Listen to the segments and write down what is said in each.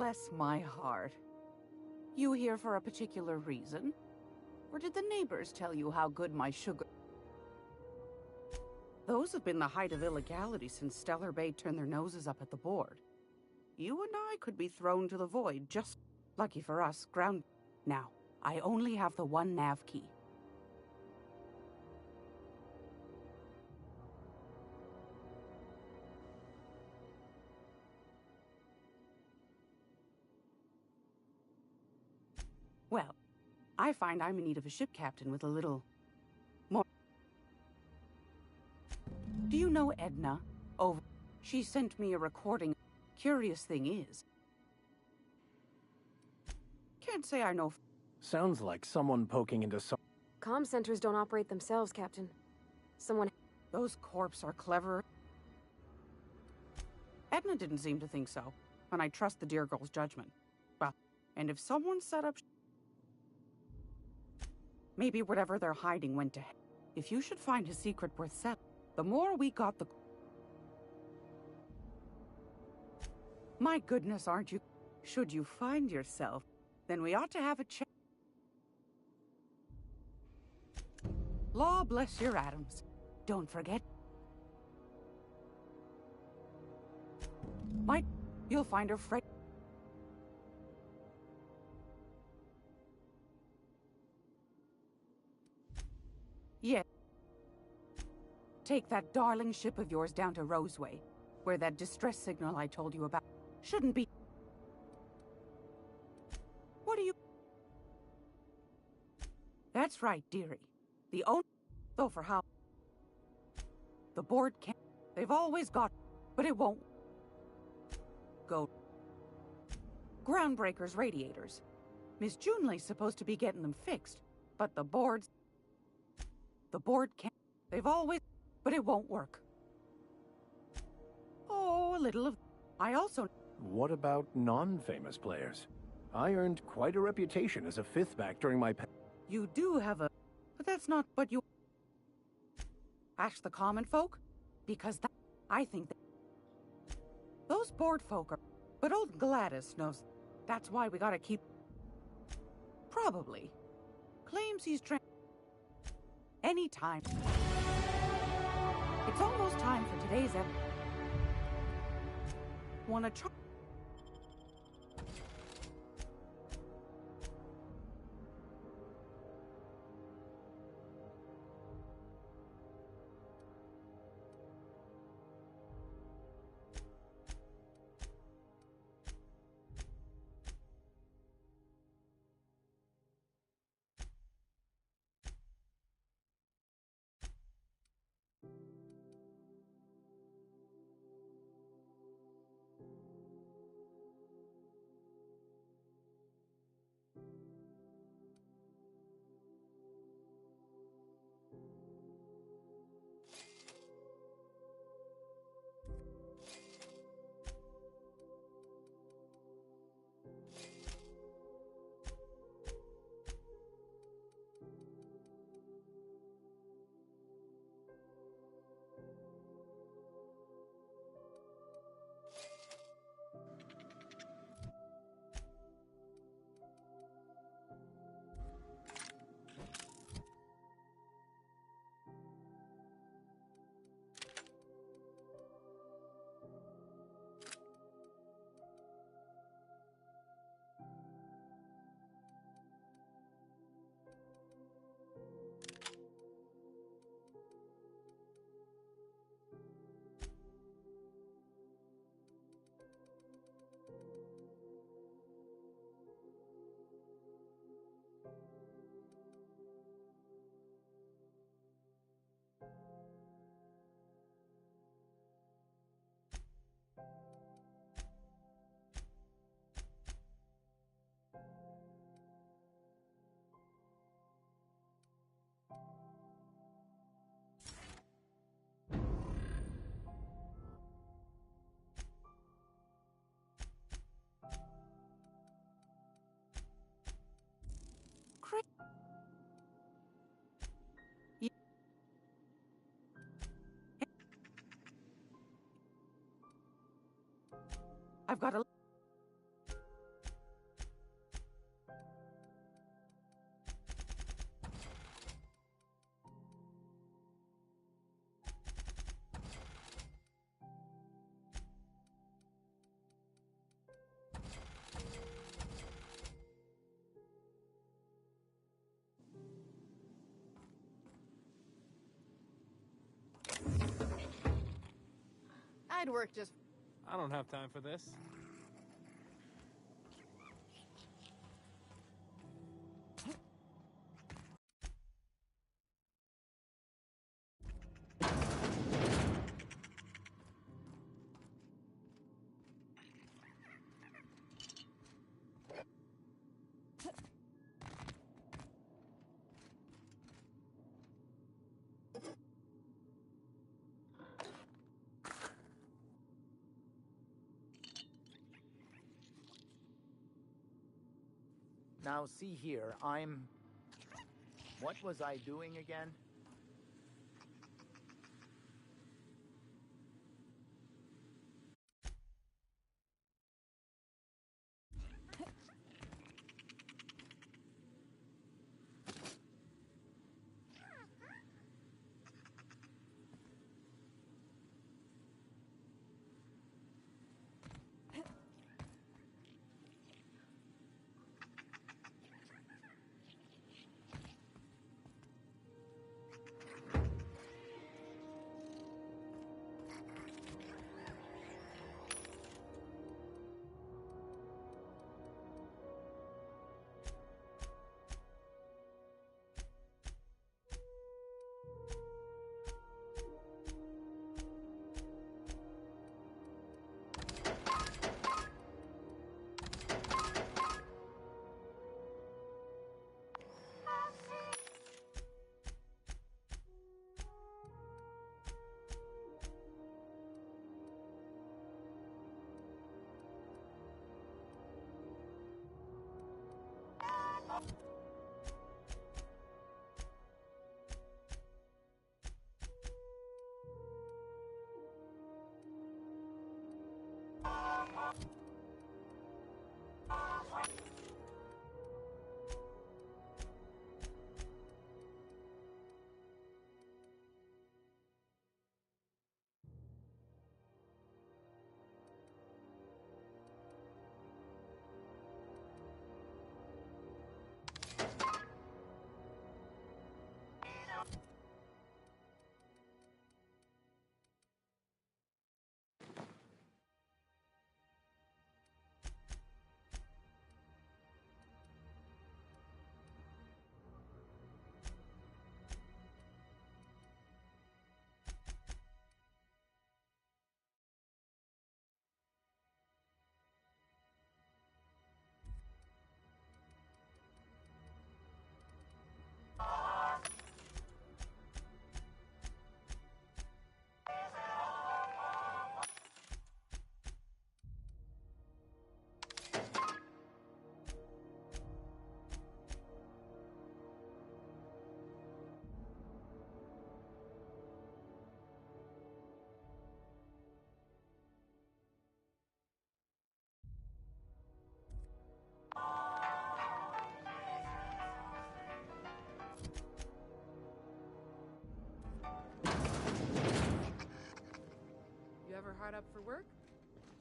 Bless my heart. You here for a particular reason? Or did the neighbors tell you how good my sugar... Those have been the height of illegality since Stellar Bay turned their noses up at the board. You and I could be thrown to the void, just lucky for us, ground... Now, I only have the one nav key. Well, I find I'm in need of a ship captain with a little... more... Do you know Edna? Over... She sent me a recording. Curious thing is... Can't say I know... Sounds like someone poking into some... Comm centers don't operate themselves, Captain. Someone... Those corps are clever. Edna didn't seem to think so, and I trust the dear girl's judgment. Well, and if someone set up... Maybe whatever they're hiding went to... If you should find a secret worth selling, the more we got, the... My goodness, aren't you... Should you find yourself, then we ought to have a chat. Law bless your Adams. Don't forget. Mike, you'll find her Fred. Yeah. Take that darling ship of yours down to Roseway, where that distress signal I told you about shouldn't be. What do you... That's right, dearie. The own... Though for how... The board can't... They've always got... But it won't... Go... Groundbreakers radiators. Miss Junley's supposed to be getting them fixed, but the board's... The board can't... They've always... But it won't work. Oh, a little of... I also... What about non-famous players? I earned quite a reputation as a fifth back during my... You do have a... But that's not... But you... Ask the common folk? Because that... I think that... Those board folk are... But old Gladys knows... That's why we gotta keep... Probably. Claims he's trying... Anytime. It's almost time for today's episode. Wanna try... I've got a... could work just... I don't have time for this. Now, see here, What was I doing again? Hard up for work?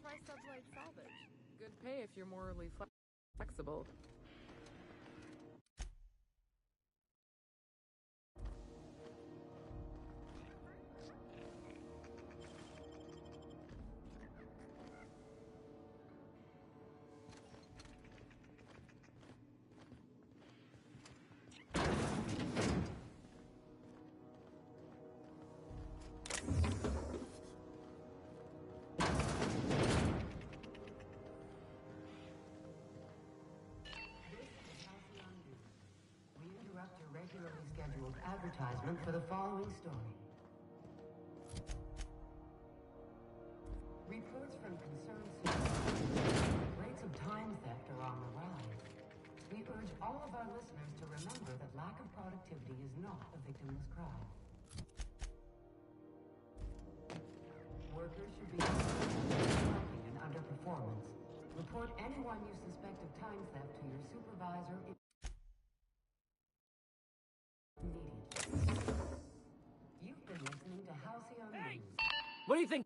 Try Subway Salvage. Good pay if you're morally flexible. Advertisement for the following story. Reports from concerned citizens. Rates of time theft are on the rise. We urge all of our listeners to remember that lack of productivity is not a victimless crime. Workers should be slacking and underperformance. Report anyone you suspect of time theft to your supervisor immediately. You've been listening to Halcyon News. What do you think?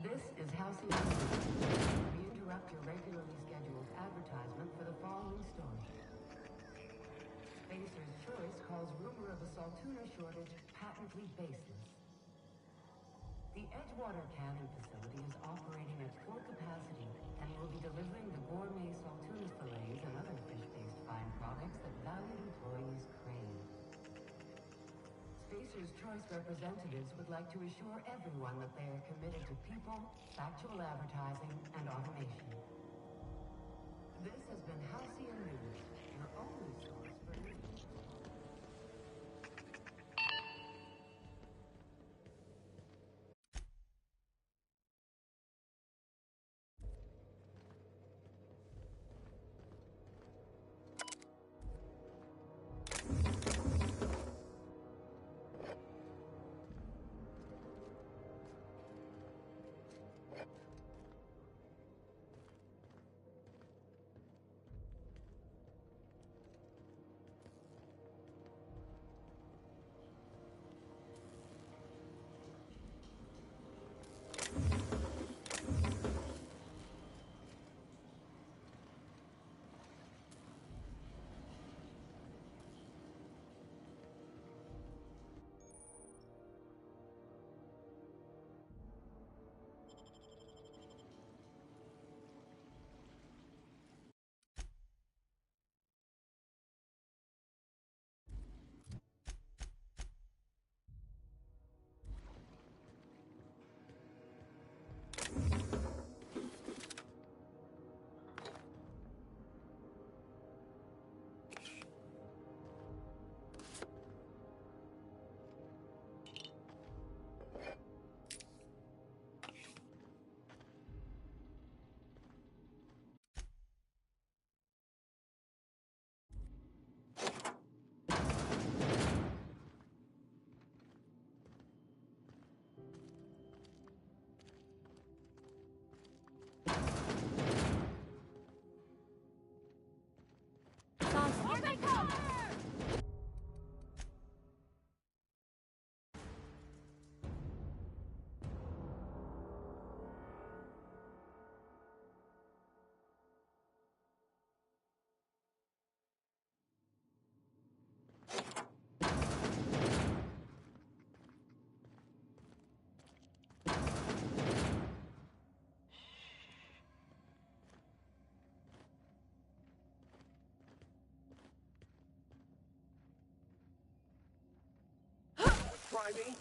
This is Halcyon. We interrupt your regularly scheduled advertisement for the following story. Spacer's Choice calls rumor of a Saltuna shortage patently baseless. The Edgewater Canning Facility is operating at full capacity and will be delivering the gourmet Saltuna fillets and other fish-based fine products that valued employees crave. Spacer's Choice representatives would like to assure everyone that they are committed to people, factual advertising, and automation. This has been Halcyon News, your only source for news. Try me?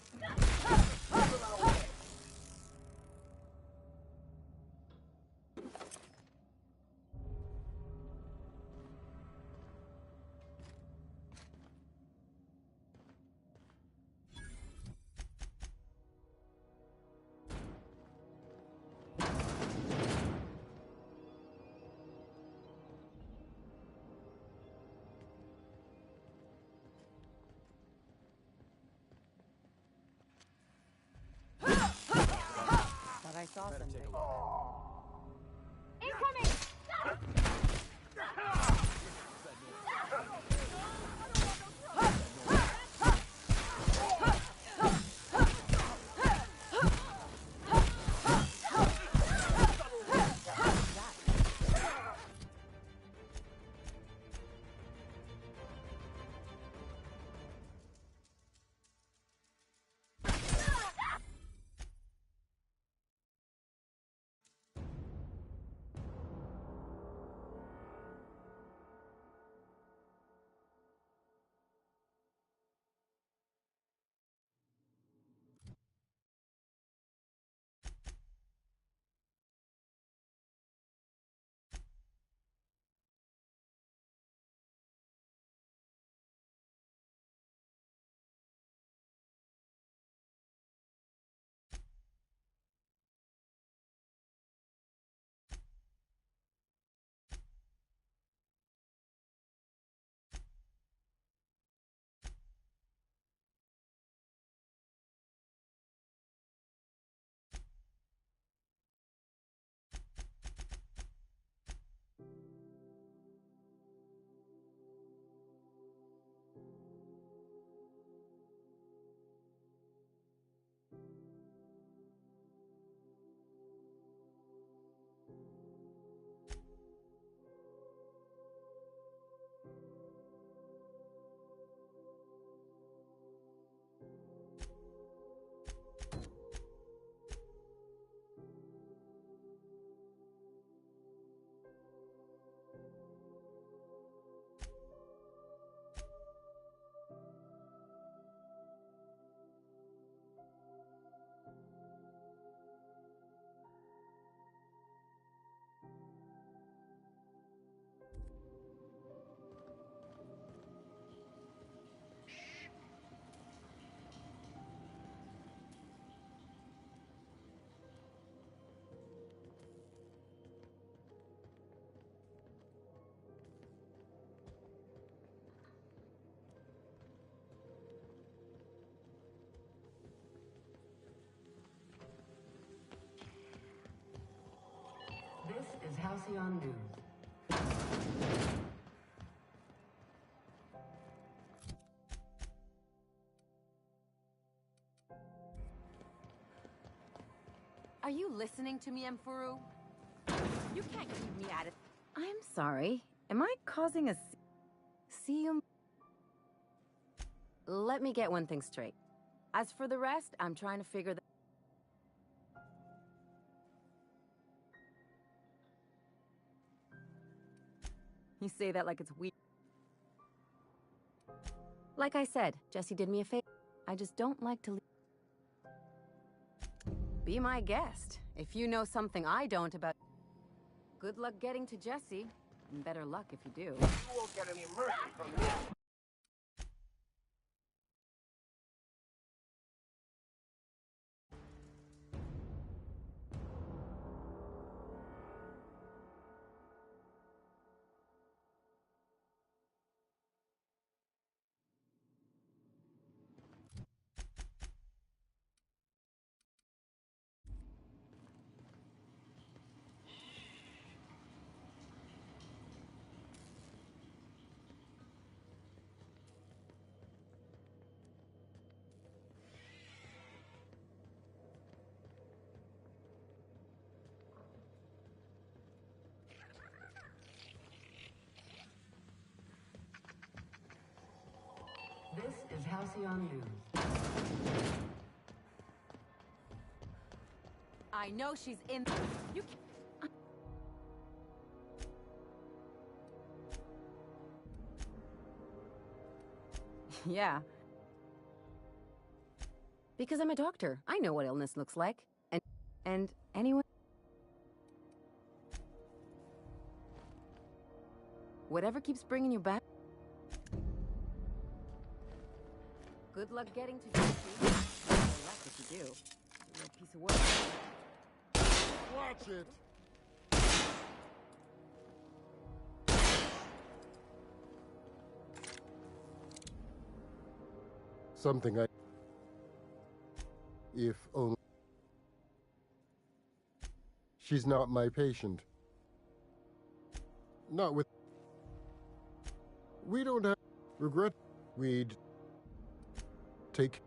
I saw something. Incoming! is Halcyon News. Are you listening to me, Emfuru? You can't keep me at it. I'm sorry. Am I causing a seum? Let me get one thing straight. As for the rest, I'm trying to figure that. You say that like it's weird. Like I said, Jesse did me a favor. I just don't like to leave. Be my guest. If you know something I don't about... Good luck getting to Jesse. And better luck if you do. You won't get any mercy from me. This is Halcyon News. I know she's in... You can't... Yeah. Because I'm a doctor. I know what illness looks like. And anyone... Whatever keeps bringing you back... Good luck getting to Jesse. Better luck if you do. It's a real piece of work. Watch it! Something I... If only... She's not my patient. Not with... We don't have... Regret... We'd... Take...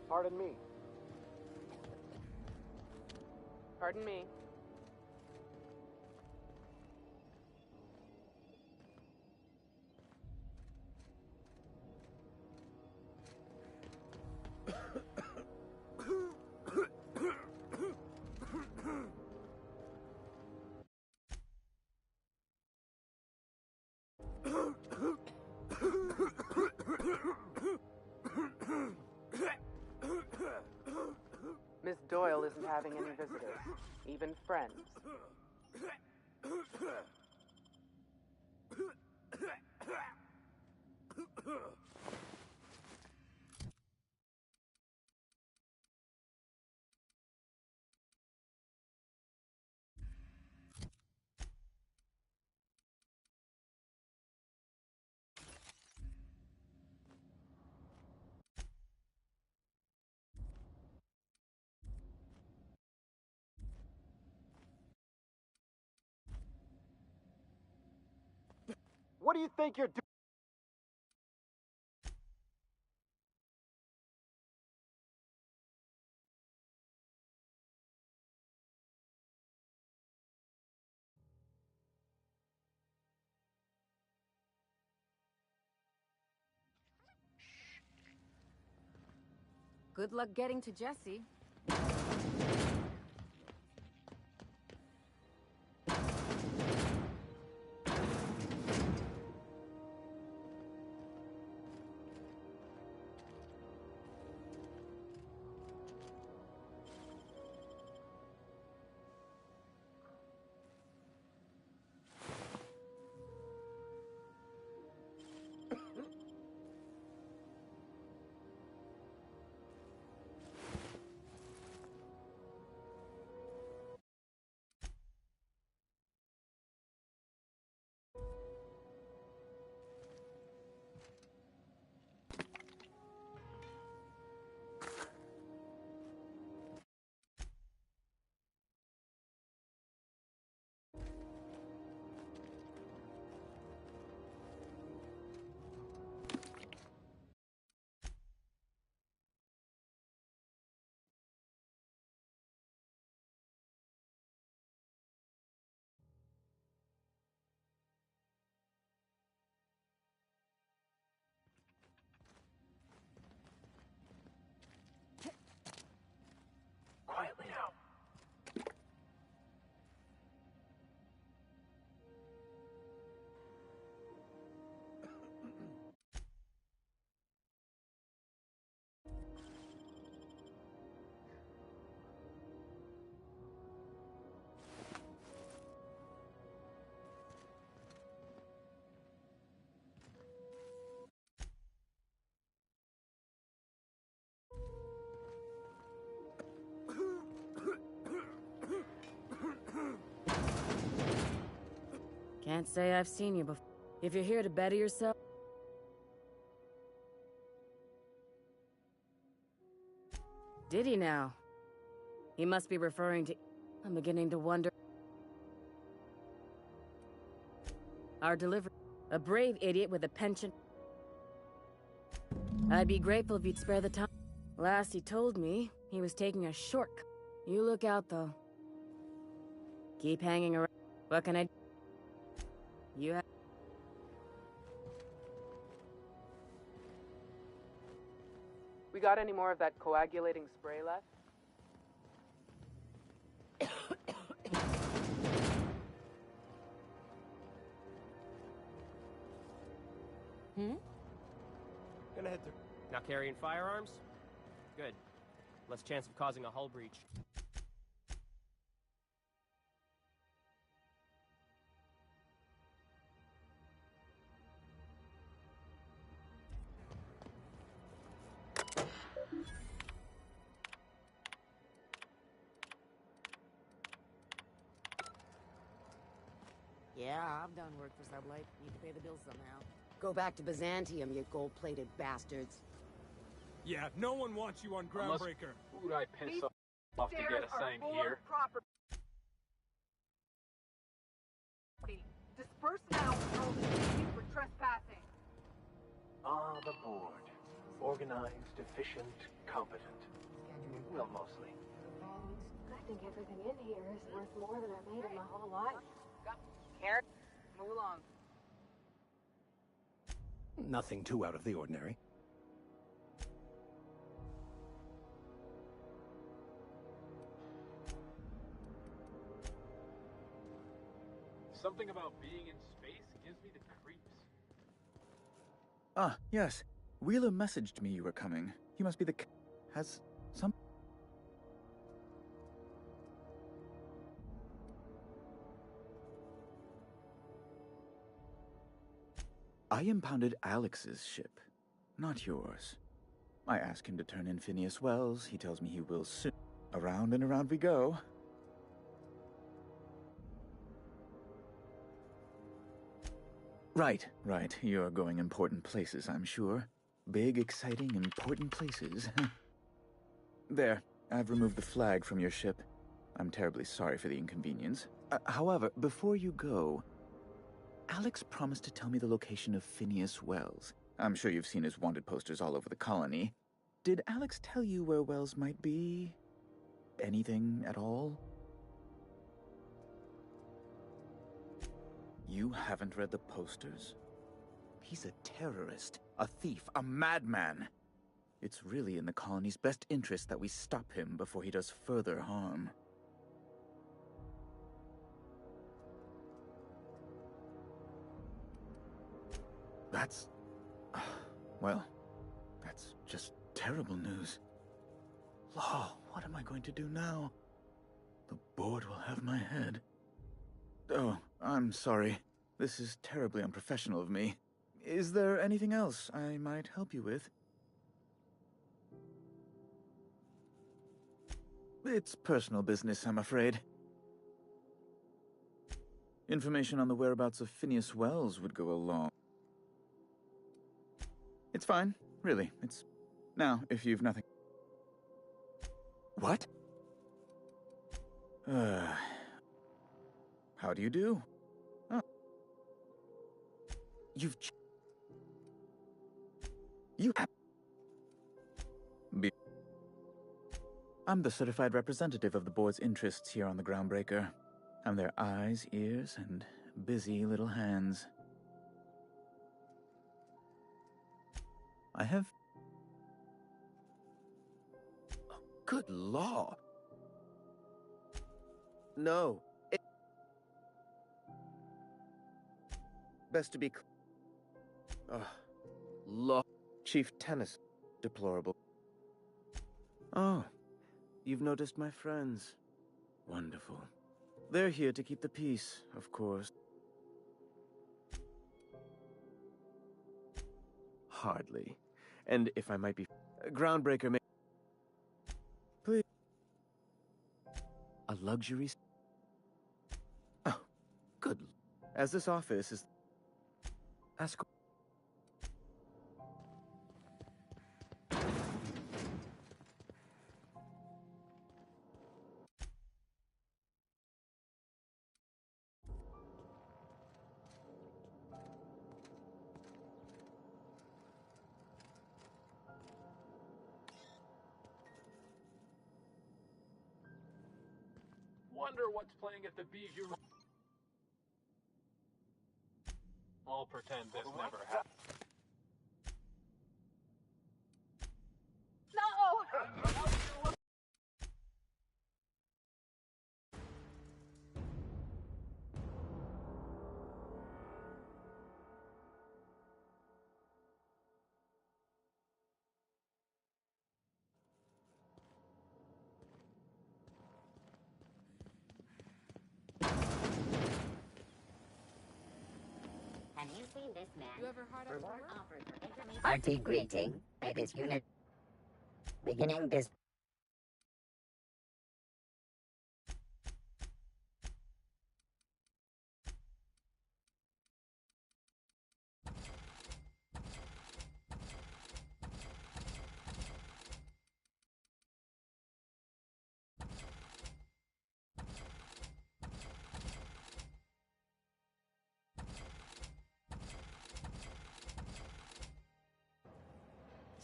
Pardon me. Pardon me. Miss Doyle isn't having any visitors, even friends. What do you think you're doing? Good luck getting to Jesse. Can't say I've seen you before. If you're here to better yourself... Did he now? He must be referring to... I'm beginning to wonder... Our delivery... A brave idiot with a penchant... I'd be grateful if you'd spare the time. Last he told me, he was taking a shortcut. You look out, though. Keep hanging around. What can I... You have... We got any more of that coagulating spray left? Gonna head through. Not carrying firearms? Good. Less chance of causing a hull breach. Yeah, I've done work for Sublight. Need to pay the bills somehow. Go back to Byzantium, you gold-plated bastards. Yeah, no one wants you on Groundbreaker. Who would I piss off to get a sign here? Disperse now or I'll dismiss you for trespassing. Ah, the board. Organized, efficient, competent. Well, mostly. I think everything in here is worth more than I made in my whole life. Karen, move along. Nothing too out of the ordinary. Something about being in space gives me the creeps. Ah, yes. Wheeler messaged me you were coming. He must be the... Has some... I impounded Alex's ship, not yours. I asked him to turn in Phineas Wells. He tells me he will soon. Around and around we go. Right. You're going important places, I'm sure. Big, exciting, important places. There, I've removed the flag from your ship. I'm terribly sorry for the inconvenience. However, before you go, Alex promised to tell me the location of Phineas Wells. I'm sure you've seen his wanted posters all over the colony. Did Alex tell you where Wells might be? Anything at all? You haven't read the posters? He's a terrorist, a thief, a madman. It's really in the colony's best interest that we stop him before he does further harm. That's... well, that's just terrible news. Law, what am I going to do now? The board will have my head. Oh, I'm sorry. This is terribly unprofessional of me. Is there anything else I might help you with? It's personal business, I'm afraid. Information on the whereabouts of Phineas Wells would go a long... It's fine, really. It's... Now, if you've nothing... What? How do you do? Oh. You have... I'm the certified representative of the board's interests here on the Groundbreaker. I'm their eyes, ears, and busy little hands. I have... Oh, good law! No. Best to be... Law. Chief Tennis. Deplorable. Oh. You've noticed my friends. Wonderful. They're here to keep the peace, of course. Hardly. And if I might be... Groundbreaker may... Please. A luxury... Oh, good. As this office is... Ask... Wonder what's playing at the Bijou. I'll pretend this never happened. No! Have you seen this man? You ever hard up for work? Offered for information. Hearty greeting by this unit. Beginning this.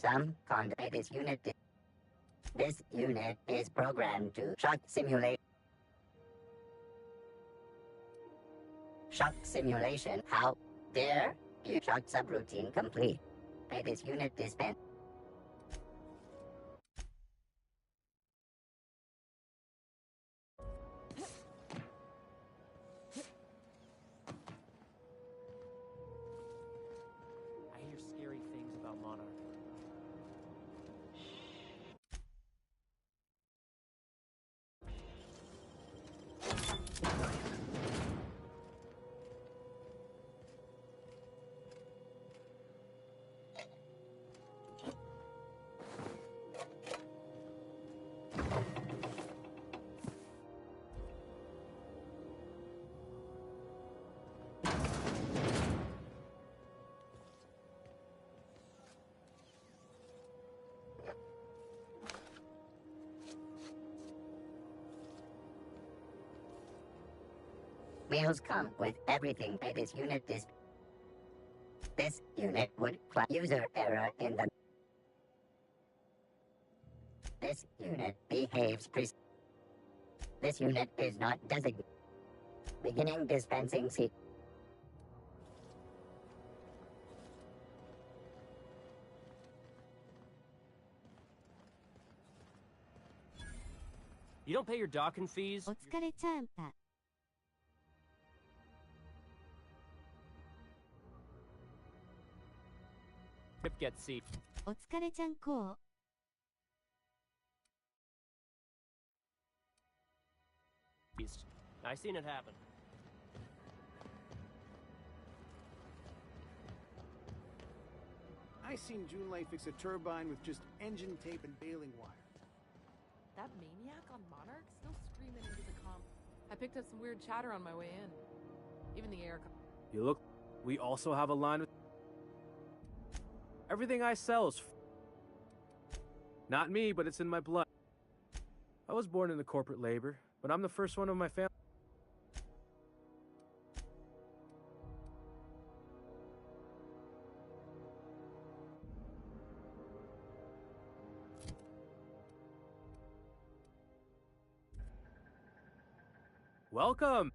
Some contact this unit. This unit is programmed to shock simulate. Shock simulation. How dare you? Shock subroutine complete. By this unit dispense. I hear scary things about Monarch. Meals come with everything by this unit This unit would flag user error in the... This unit behaves This unit is not designated. Beginning dispensing seat. You don't pay your docking fees? お疲れちゃんぱ。 Trip gets seat. お疲れちゃんこう。 I seen it happen. I seen Junlei fix a turbine with just engine tape and baling wire. That maniac on Monarch still screaming into the comp. I picked up some weird chatter on my way in. Even the air. You look. We also have a line with. Everything I sell is. Not me, but it's in my blood. I was born into corporate labor, but I'm the first one of my family. Welcome!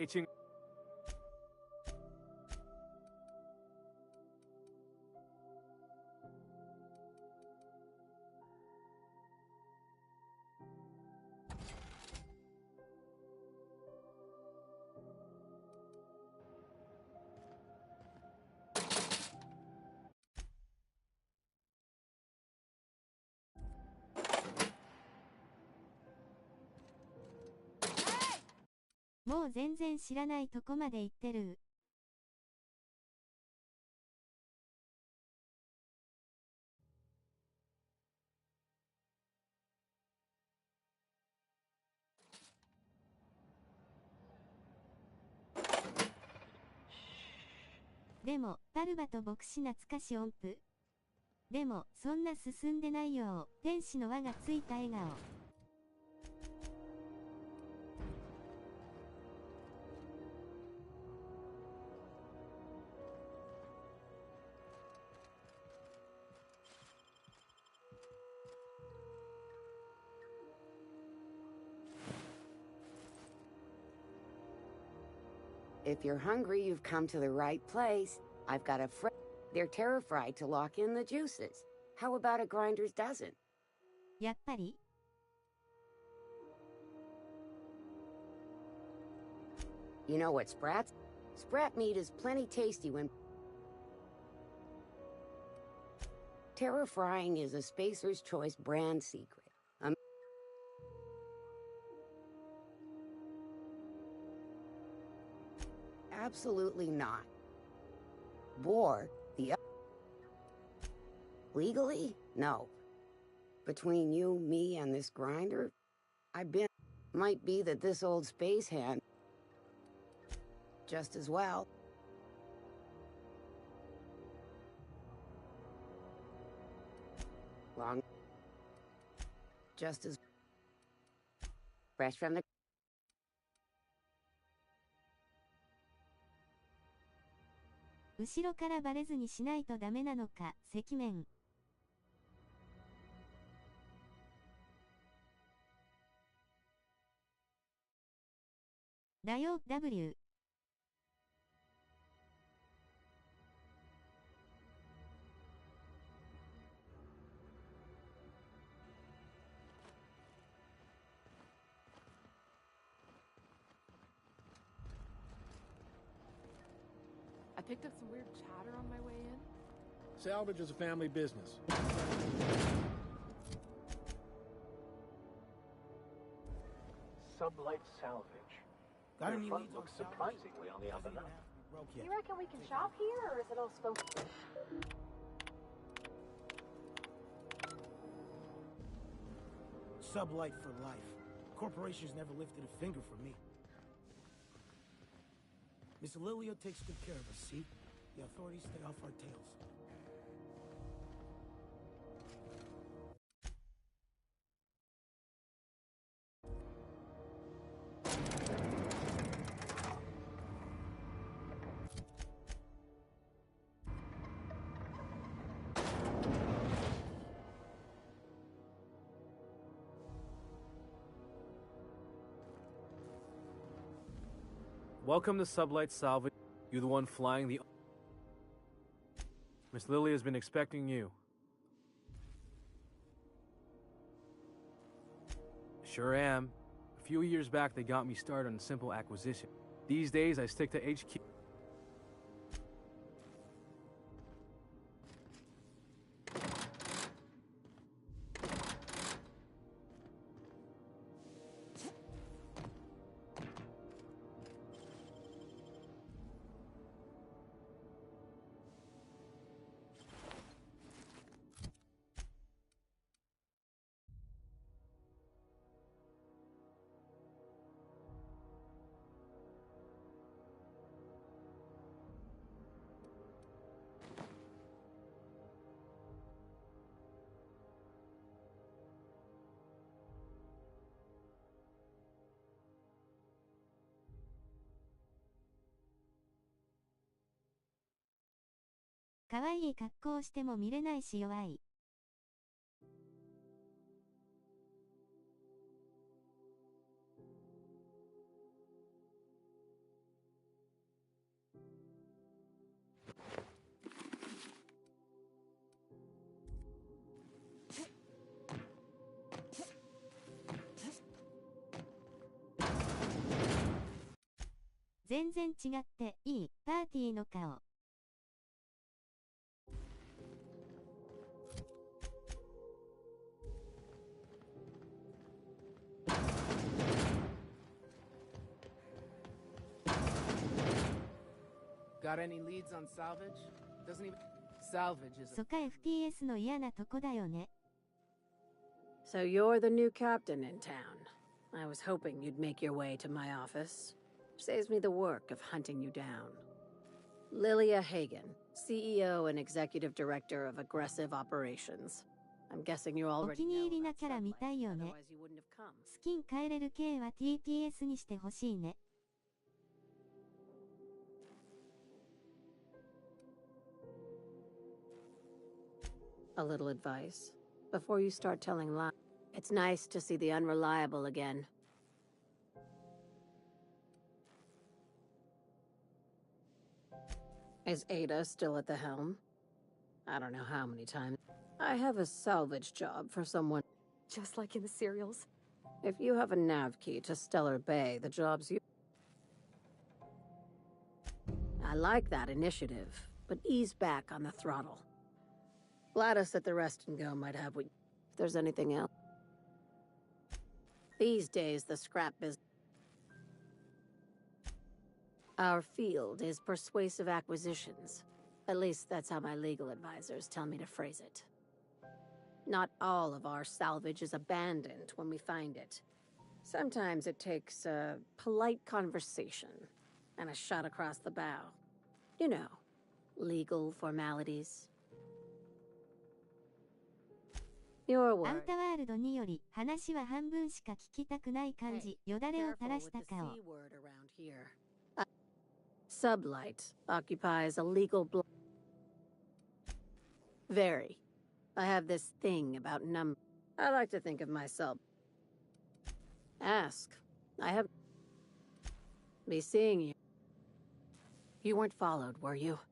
itching. Hey! もう全然知らないとこまで行ってる。でも、タルバと牧師懐かし音符。でも、そんな進んでないよ。天使の輪がついた笑顔。If you're hungry, you've come to the right place. I've got a friend. They're terrified to lock in the juices. How about a grinder's dozen? やっぱり You know what sprats? Sprat meat is plenty tasty when... Terra frying is a Spacer's Choice brand secret. Absolutely not. Boar, the... Legally? No. Between you, me, and this grinder, I've been... Might be that this old space hand... Just as well. Long... Just as... Fresh from the... 後ろからバレずにしないとダメなのか、赤面。だよ、W。I picked up some weird chatter on my way in. Salvage is a family business. Sublight salvage. Got Your any front leads looks on salvage? surprisingly on the up and up. You reckon we can shop here, or is it all spoken? Sublight for life. Corporations never lifted a finger for me. Miss Lilia takes good care of us, see? The authorities stay off our tails. Welcome to Sublight Salvage. You're the one flying the... Miss Lily has been expecting you. Sure am. A few years back, they got me started on simple acquisition. These days, I stick to HQ.かわいい格好をしても見れないし弱い。全然違っていい。パーティーの顔。Got any leads on salvage? Doesn't even salvage is. そか FPS の嫌なとこだよね。So you're the new captain in town. I was hoping you'd make your way to my office. Saves me the work of hunting you down. Lilia Hagen, CEO and Executive Director of Aggressive Operations. I'm guessing you お already 気に know 入りな about キャラ見たいよね。 Otherwise you wouldn't have come. スキン変えれる系は TTS にしてほしいね。A little advice. Before you start telling lies, it's nice to see the unreliable again. Is Ada still at the helm? I don't know how many times. I have a salvage job for someone. Just like in the serials. If you have a nav key to Stellar Bay, the job's you. I like that initiative, but ease back on the throttle. Gladys at the Rest and Go might have what. If there's anything else. These days, the scrap business. Our field is persuasive acquisitions. At least that's how my legal advisors tell me to phrase it. Not all of our salvage is abandoned when we find it. Sometimes it takes a polite conversation and a shot across the bow. You know, legal formalities. Your ア word. ウタワールド2より話は半分しか聞きたくない感じ。よだれを垂 Careful ら with した the 顔。 C word around here. Sublight occupies a legal block. Very. I have this thing about I like to think of myself. Ask. I have. Be seeing you. You weren't followed, were you? "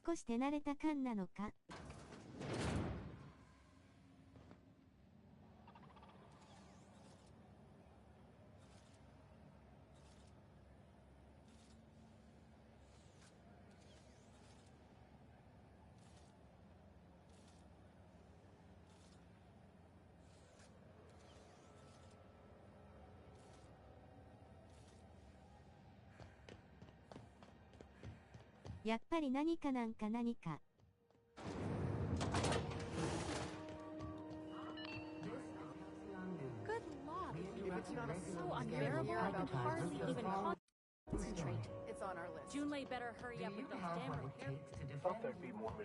少し手慣れた感なのか?" やっぱり何かなんか何か。Good lord. It's so unbearable. I can hardly even concentrate. It's on our list. Junlei better hurry up with those damn repairs.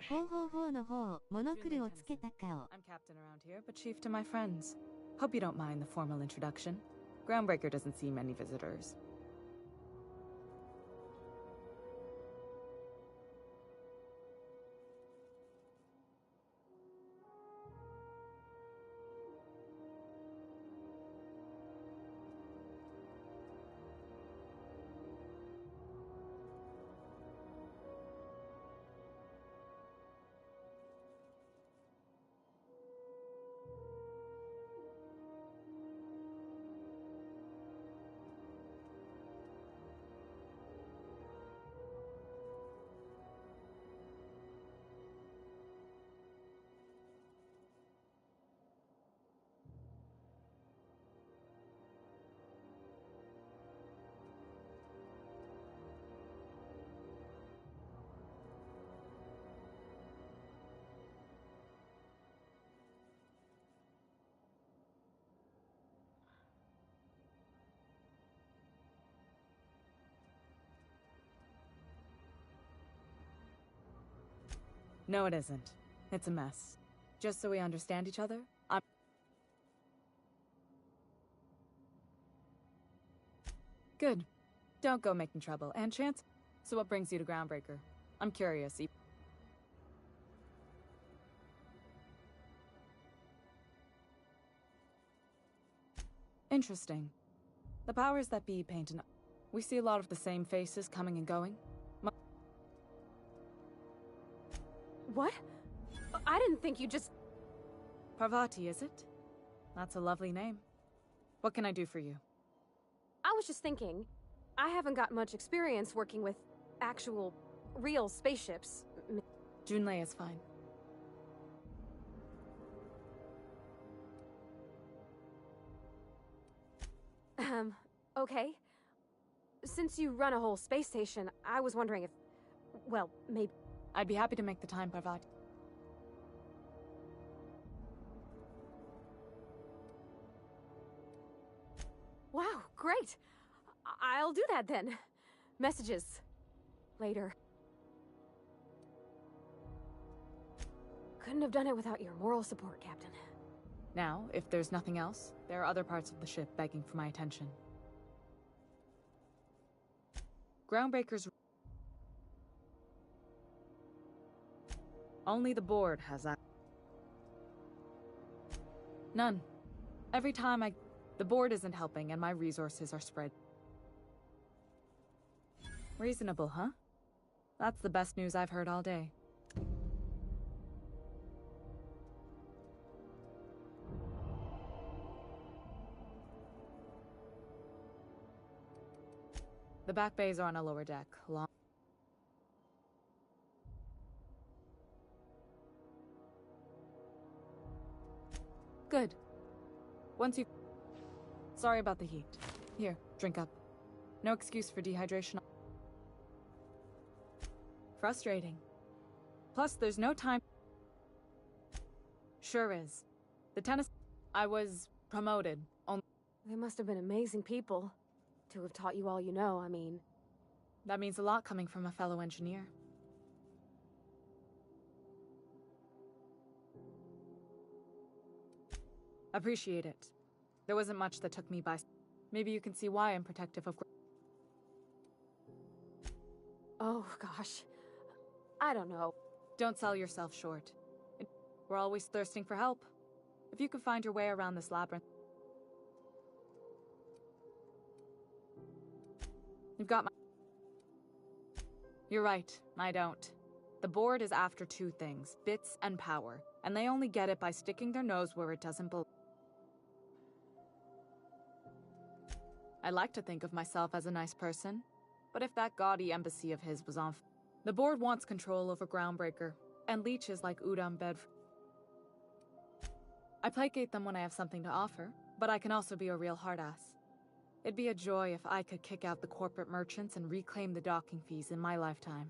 ほうほうほうの方、モノクルをつけた顔。 I'm captain around here, but chief to my friends. Hope you don't mind the formal introduction. Groundbreaker doesn't see many visitors. No, it isn't. It's a mess. Just so we understand each other, I'm... Good. Don't go making trouble. And Chance, so what brings you to Groundbreaker? I'm curious. Interesting. The powers that be paint an... We see a lot of the same faces coming and going. What? I didn't think you just... Parvati, is it? That's a lovely name. What can I do for you? I was just thinking, I haven't got much experience working with actual, real spaceships. Junlei is fine. Okay. Since you run a whole space station, I was wondering if... Well, maybe... I'd be happy to make the time, Parvati. Wow, great! I'll do that then. Messages. Later. Couldn't have done it without your moral support, Captain. Now, if there's nothing else, there are other parts of the ship begging for my attention. Groundbreakers... Only the board has that. None. Every time the board isn't helping and my resources are spread. Reasonable, huh? That's the best news I've heard all day. The back bays are on a lower deck. Good. Once you... Sorry about the heat. Here, drink up. No excuse for dehydration. Frustrating. Plus, there's no time... Sure is. The tennis... I was promoted. They must have been amazing people to have taught you all you know, I mean. That means a lot coming from a fellow engineer. Appreciate it. There wasn't much that took me by... Maybe you can see why I'm protective of... Oh, gosh. I don't know. Don't sell yourself short. We're always thirsting for help. If you could find your way around this labyrinth... You've got my... You're right, I don't. The board is after two things, bits and power, and they only get it by sticking their nose where it doesn't belong. I like to think of myself as a nice person, but if that gaudy embassy of his was on... The board wants control over Groundbreaker, and leeches like Udon Bed... I placate them when I have something to offer, but I can also be a real hard-ass. It'd be a joy if I could kick out the corporate merchants and reclaim the docking fees in my lifetime.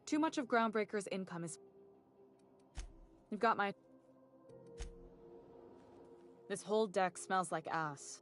Too much of Groundbreaker's income is... You've got my... This whole deck smells like ass.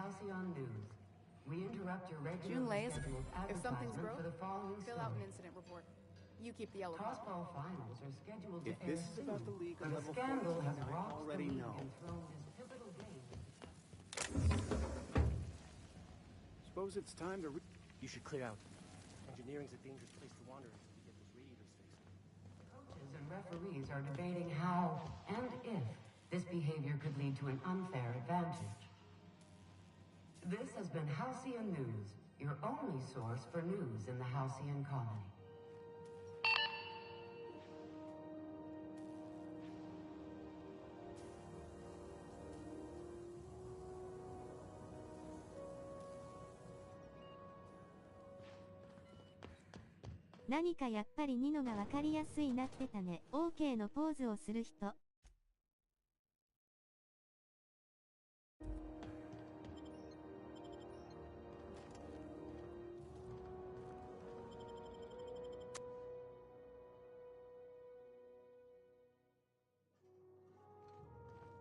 Halcyon News. We interrupt your regularly Junlei, scheduled if something's advertisement broke, for the following fill out an story. incident report. You keep the yellow Tossball finals are scheduled to If air this is soon, about the league but on a level scandal 14, has I rocked the already league know. and thrown this pivotal game. Suppose it's time to You should clear out. Engineering's a dangerous place to wander until we get those radiators fixed. Coaches and referees are debating how and if this behavior could lead to an unfair advantage. This has been Halcyon News, your only source for news in the Halcyon colony. "何かやっぱりニノがわかりやすいなってたね。OK のポーズをする人。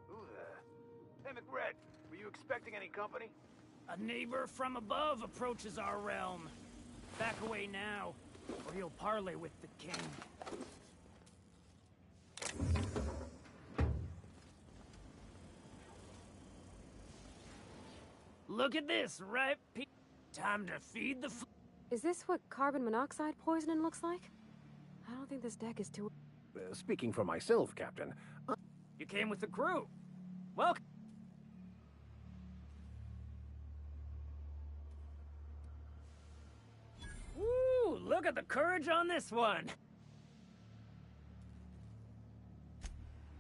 Who there? Hey, McRed, were you expecting any company? A neighbor from above approaches our realm. Back away now, or he'll parley with the king. Look at this, right? Time to feed the Is this what carbon monoxide poisoning looks like? I don't think this deck is too... Speaking for myself, Captain, You came with the crew. Welcome. Woo! Look at the courage on this one.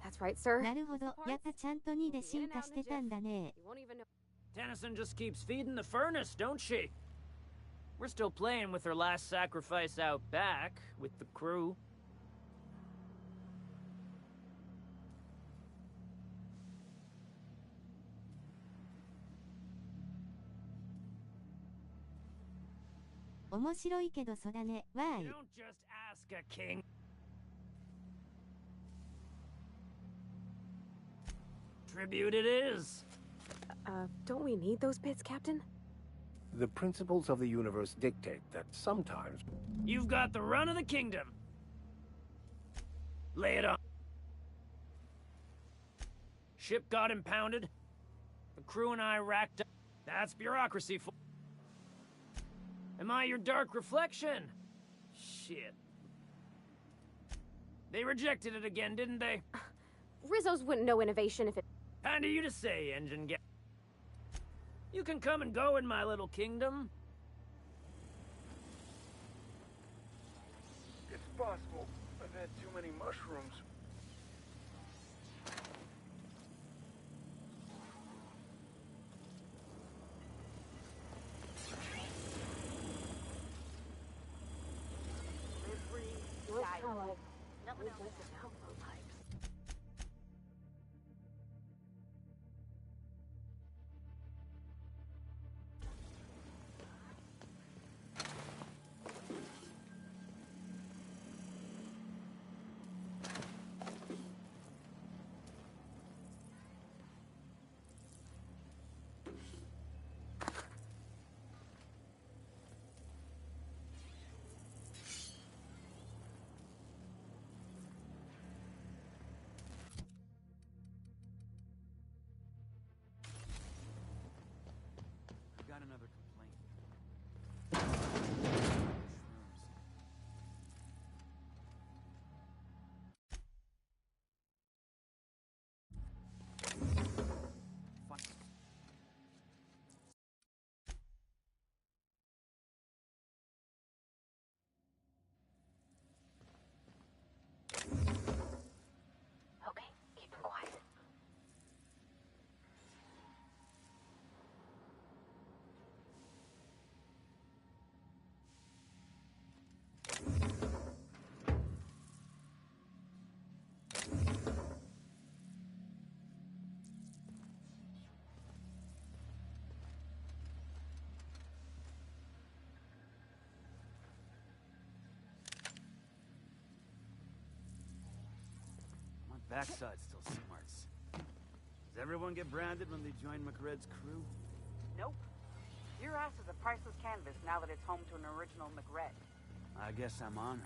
That's right, sir. なるほど。やっぱちゃんと2で進化してたんだね。 You won't even know. Tennyson just keeps feeding the furnace, don't she? We're still playing with her last sacrifice out back, with the crew. "面白いけどそだね。Why?" You don't just ask a king. Tribute it is. Don't we need those bits, Captain? the principles of the universe dictate that sometimes... You've got the run of the kingdom. Lay it on. Ship got impounded. The crew and I racked up. That's bureaucracy for... Am I your dark reflection? Shit. They rejected it again, didn't they? Rizzo's wouldn't know innovation if it... Kind of you to say, engine guy. You can come and go in my little kingdom. It's possible. I've had too many mushrooms. Got another complaint. Okay, keep them quiet. My backside still smarts. Does everyone get branded when they join McRed's crew? Nope. Your ass is a priceless canvas now that it's home to an original McRed. I guess I'm honored.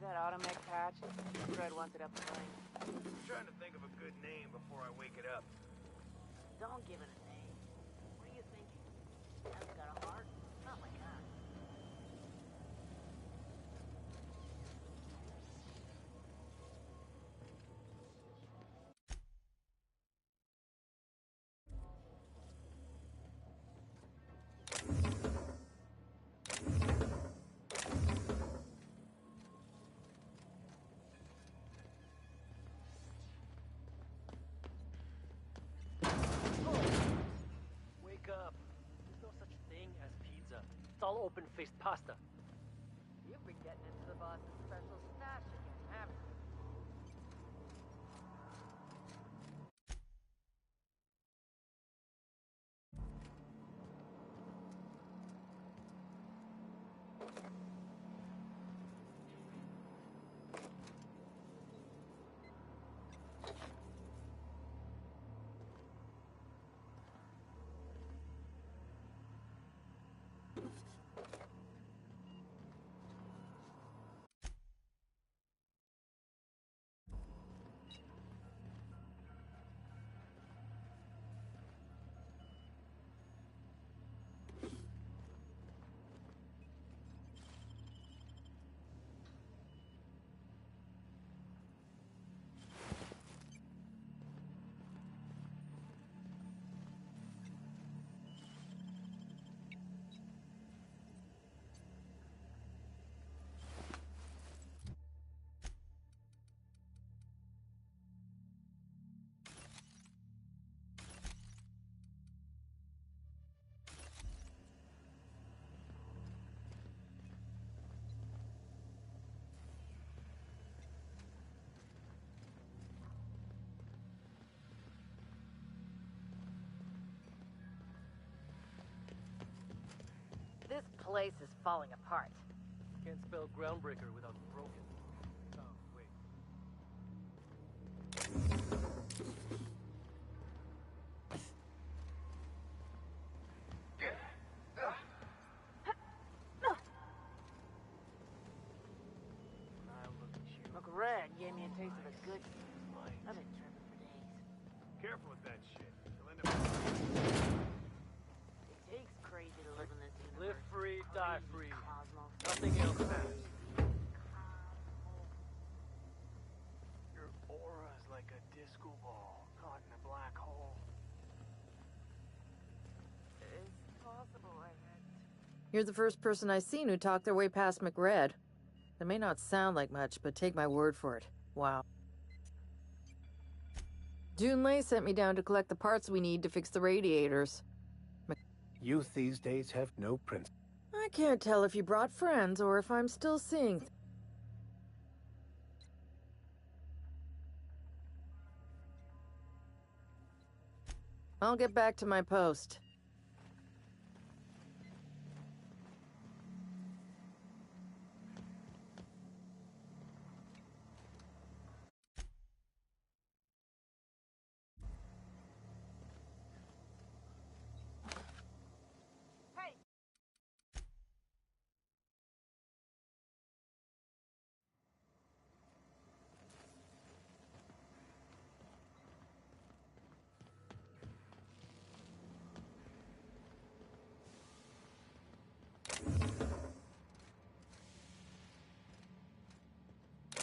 That automatic patch? Fred wants it up the line. I'm trying to think of a good name before I wake it up. Don't give it a name. What are you thinking? Hasn't got a heart? Not like that. It's all open-faced pasta. You've been getting into the boss's special stash again, haven't you? This place is falling apart. Can't spell groundbreaker without broken. Oh, wait. McRed gave me a taste of the good. I've been tripping for days. Careful with that shit. You'll end up... It takes crazy to live in this universe. Live free, die free. Cosmos. Nothing else matters. Your aura is like a disco ball caught in a black hole. It's possible I had... You're the first person I've seen who talked their way past McRed. It may not sound like much, but take my word for it. Wow. Junlei sent me down to collect the parts we need to fix the radiators. Youth these days have no principle. I can't tell if you brought friends or if I'm still seeing. I'll get back to my post.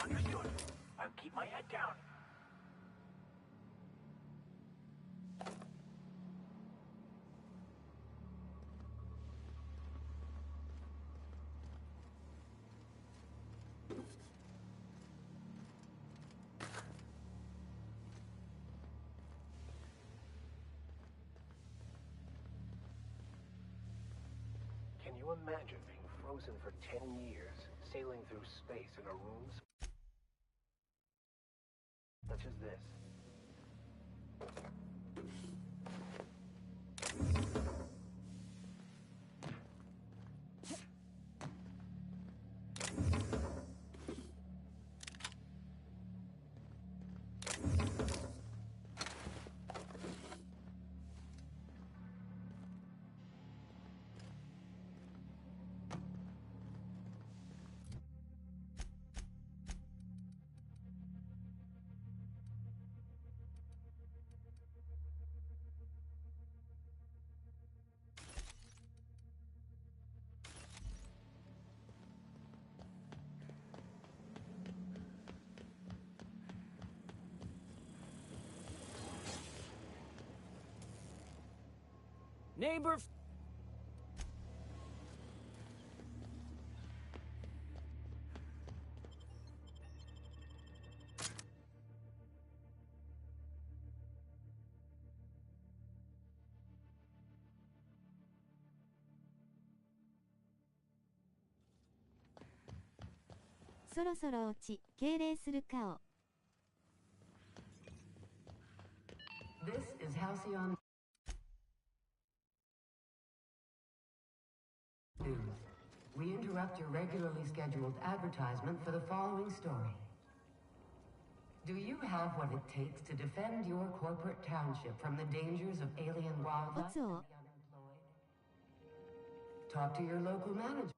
Understood. I'll keep my head down. you imagine being frozen for 10 years, sailing through space in a room such as this? Neighbor.「そろそろ落ち敬礼するかを」。This is Halcyon News. We interrupt your regularly scheduled advertisement for the following story. Do you have what it takes to defend your corporate township from the dangers of alien wildlife and the unemployed? Talk to your local manager.